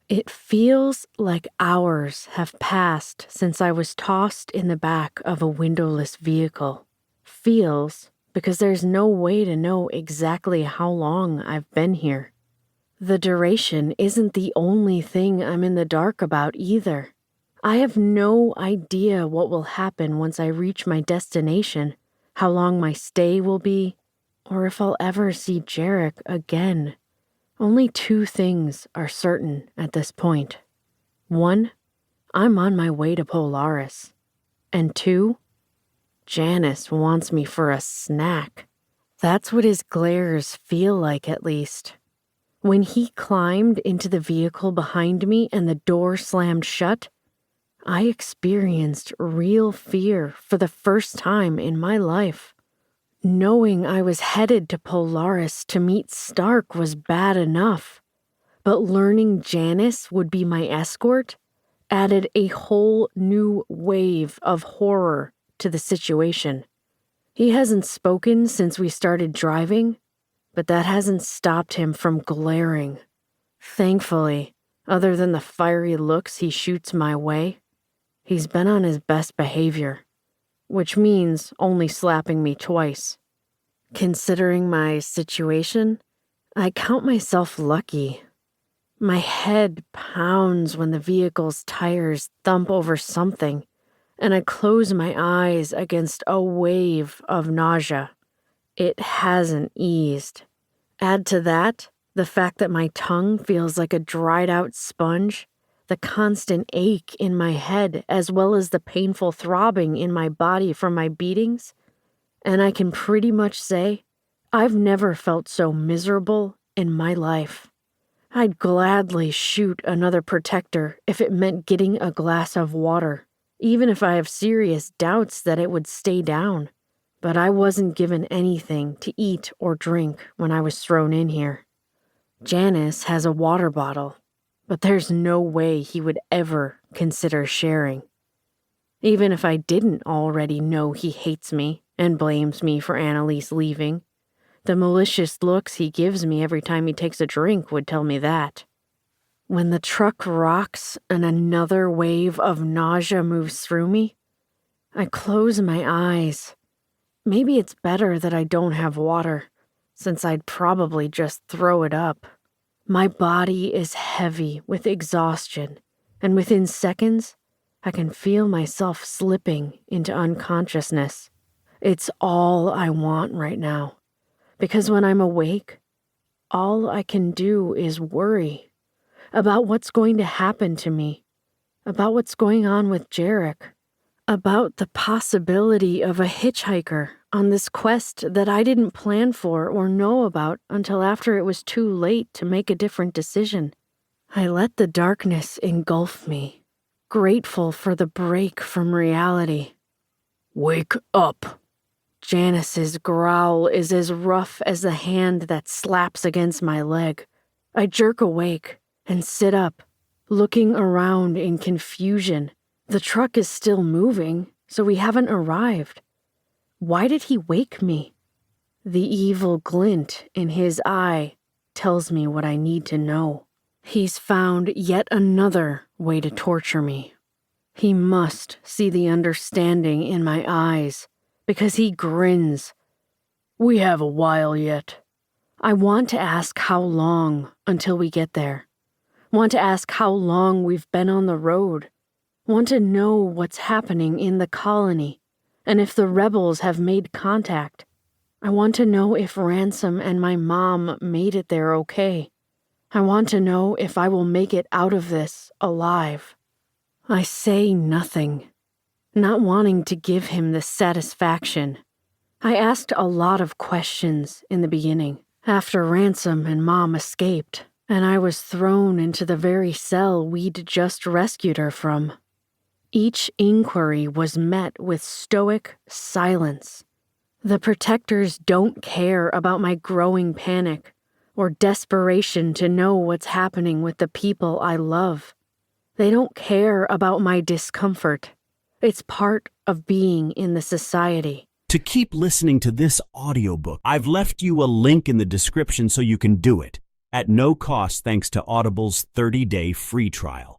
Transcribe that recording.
It feels like hours have passed since I was tossed in the back of a windowless vehicle. Feels because there's no way to know exactly how long I've been here. The duration isn't the only thing I'm in the dark about either. I have no idea what will happen once I reach my destination, how long my stay will be, or if I'll ever see Jarek again. Only two things are certain at this point. One, I'm on my way to Polaris. And two, Janice wants me for a snack. That's what his glares feel like, at least. When he climbed into the vehicle behind me and the door slammed shut, I experienced real fear for the first time in my life. Knowing I was headed to Polaris to meet Stark was bad enough, but learning Janice would be my escort added a whole new wave of horror to the situation. He hasn't spoken since we started driving, but that hasn't stopped him from glaring. Thankfully, other than the fiery looks he shoots my way, he's been on his best behavior, which means only slapping me twice. Considering my situation, I count myself lucky. My head pounds when the vehicle's tires thump over something, and I close my eyes against a wave of nausea. It hasn't eased. Add to that the fact that my tongue feels like a dried-out sponge, the constant ache in my head, as well as the painful throbbing in my body from my beatings, and I can pretty much say I've never felt so miserable in my life. I'd gladly shoot another protector if it meant getting a glass of water, even if I have serious doubts that it would stay down. But I wasn't given anything to eat or drink when I was thrown in here. Janice has a water bottle, but there's no way he would ever consider sharing. Even if I didn't already know he hates me and blames me for Annalise leaving, the malicious looks he gives me every time he takes a drink would tell me that. When the truck rocks and another wave of nausea moves through me, I close my eyes. Maybe it's better that I don't have water, since I'd probably just throw it up. My body is heavy with exhaustion, and within seconds, I can feel myself slipping into unconsciousness. It's all I want right now, because when I'm awake, all I can do is worry about what's going to happen to me, about what's going on with Jarek, about the possibility of a hitchhiker on this quest that I didn't plan for or know about until after it was too late to make a different decision. I let the darkness engulf me, grateful for the break from reality. "Wake up!" Janice's growl is as rough as the hand that slaps against my leg. I jerk awake and sit up, looking around in confusion. The truck is still moving, so we haven't arrived. Why did he wake me? The evil glint in his eye tells me what I need to know. He's found yet another way to torture me. He must see the understanding in my eyes, because he grins. "We have a while yet." I want to ask how long until we get there. Want to ask how long we've been on the road. Want to know what's happening in the colony, and if the rebels have made contact. I want to know if Ransom and my mom made it there okay. I want to know if I will make it out of this alive. I say nothing, not wanting to give him the satisfaction. I asked a lot of questions in the beginning, after Ransom and Mom escaped, and I was thrown into the very cell we'd just rescued her from. Each inquiry was met with stoic silence. The protectors don't care about my growing panic or desperation to know what's happening with the people I love. They don't care about my discomfort. It's part of being in the society. To keep listening to this audiobook, I've left you a link in the description so you can do it. at no cost thanks to Audible's 30-day free trial.